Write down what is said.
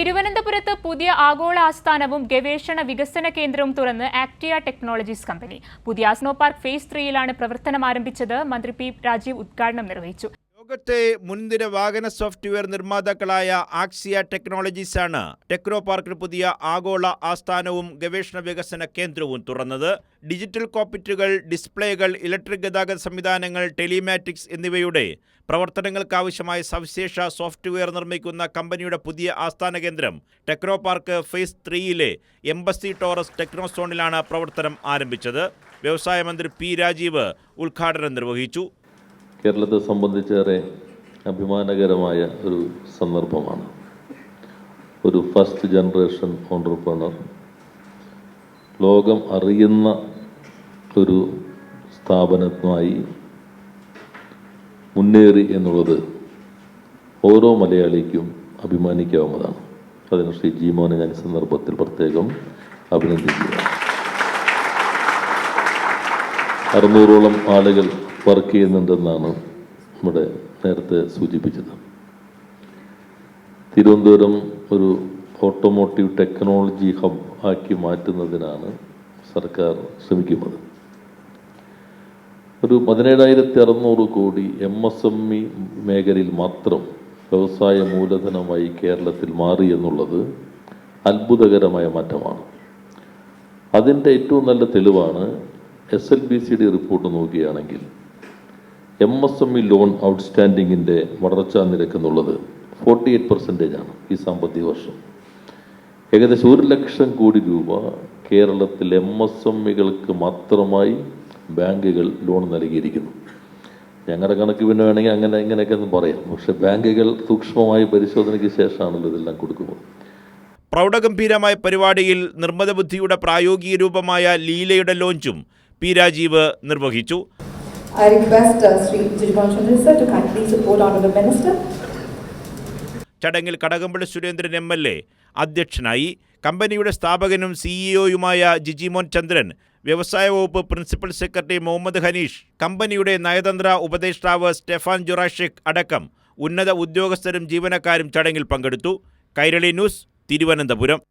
തിരുവനന്തപുരത്ത് പുതിയ ആഗോള ആസ്ഥാനവും ഗവേഷണ വികസന കേന്ദ്രവും തുറന്ന് ആക്ടിയ ടെക്നോളജീസ് കമ്പനി. പുതിയ ആസ്നോ പാർക്ക് ഫേസ് 3-യിലാണ് പ്രവർത്തനം ആരംഭിച്ചത്. മന്ത്രി പി രാജീവ് ഉദ്ഘാടനം നിർവഹിച്ചു. ലോകത്തെ മുൻനിര വാഹന സോഫ്റ്റ്വെയർ നിർമ്മാതാക്കളായ ആക്സിയ ടെക്നോളജീസാണ് ടെക്നോ പാർക്കിൽ പുതിയ ആഗോള ആസ്ഥാനവും ഗവേഷണ വികസന കേന്ദ്രവും തുറന്നത്. ഡിജിറ്റൽ കോക്പിറ്റുകൾ, ഡിസ്പ്ലേകൾ, ഇലക്ട്രിക് ഗതാഗത സംവിധാനങ്ങൾ, ടെലിമാറ്റിക്സ് എന്നിവയുടെ പ്രവർത്തനങ്ങൾക്കാവശ്യമായ സവിശേഷ സോഫ്റ്റ്വെയർ നിർമ്മിക്കുന്ന കമ്പനിയുടെ പുതിയ ആസ്ഥാന കേന്ദ്രം ടെക്നോ പാർക്ക് ഫേസ് 3-യിലെ എംബസി ടോറസ് ടെക്നോസോണിലാണ് പ്രവർത്തനം ആരംഭിച്ചത്. വ്യവസായ മന്ത്രി പി രാജീവ് ഉദ്ഘാടനം നിർവഹിച്ചു. കേരളത്തെ സംബന്ധിച്ചേറെ അഭിമാനകരമായ ഒരു സന്ദർഭമാണ്. ഒരു ഫസ്റ്റ് ജനറേഷൻ ഓൺട്രപ്രണർ ലോകം അറിയുന്ന ഒരു സ്ഥാപനവുമായി മുന്നേറി എന്നുള്ളത് ഓരോ മലയാളിക്കും അഭിമാനിക്കാവുന്നതാണ്. അതിന് ശ്രീ ജിമോനെ ഞാൻ സന്ദർഭത്തിൽ പ്രത്യേകം അഭിനന്ദിക്കുക. 600ഓളം ആളുകൾ വർക്ക് ചെയ്യുന്നുണ്ടെന്നാണ് ഇവിടെ നേരത്തെ സൂചിപ്പിച്ചത്. തിരുവനന്തപുരം ഒരു ഓട്ടോമോട്ടീവ് ടെക്നോളജി ഹബ് ആക്കി മാറ്റുന്നതിനാണ് സർക്കാർ ശ്രമിക്കുന്നത്. ഒരു 17,600 കോടി MSME മേഖലയിൽ മാത്രം വ്യവസായ മൂലധനമായി കേരളത്തിൽ മാറി എന്നുള്ളത് അത്ഭുതകരമായ മാറ്റമാണ്. അതിൻ്റെ ഏറ്റവും നല്ല തെളിവാണ് SLBCD റിപ്പോർട്ട് നോക്കുകയാണെങ്കിൽ MSME ലോൺ ഔട്ട്സ്റ്റാൻഡിങ്ങിൻ്റെ വളർച്ചാ നിരക്ക് എന്നുള്ളത് 48% ഈ സാമ്പത്തിക വർഷം. ഏകദേശം 1 ലക്ഷം കോടി രൂപ കേരളത്തിൽ MSMEകൾക്ക് മാത്രമായി ബാങ്കുകൾ ലോൺ നൽകിയിരിക്കുന്നു. ഞങ്ങളുടെ കണക്ക് പിന്നെ വേണമെങ്കിൽ അങ്ങനെ ഇങ്ങനെയൊക്കെ ഒന്ന് പറയാം. പക്ഷേ ബാങ്കുകൾ സൂക്ഷ്മമായ പരിശോധനയ്ക്ക് ശേഷമാണല്ലോ ഇതെല്ലാം കൊടുക്കുന്നത്. പ്രൗഢഗംഭീരമായ പരിപാടിയിൽ നിർമ്മിത ബുദ്ധിയുടെ പ്രായോഗിക രൂപമായ ലീലയുടെ ലോഞ്ചും പി രാജീവ് നിർവഹിച്ചു. ചടങ്ങിൽ കടകംപള്ളി സുരേന്ദ്രൻ MLA അധ്യക്ഷനായി. കമ്പനിയുടെ സ്ഥാപകനും CEO-യുമായ ജിജിമോൻ ചന്ദ്രൻ, വ്യവസായ വകുപ്പ് പ്രിൻസിപ്പൽ സെക്രട്ടറി മുഹമ്മദ് ഹനീഷ്, കമ്പനിയുടെ നയതന്ത്ര ഉപദേഷ്ടാവ് സ്റ്റെഫാൻ ജുറാഷിക് അടക്കം ഉന്നത ഉദ്യോഗസ്ഥരും ജീവനക്കാരും ചടങ്ങിൽ പങ്കെടുത്തു. കൈരളി ന്യൂസ്, തിരുവനന്തപുരം.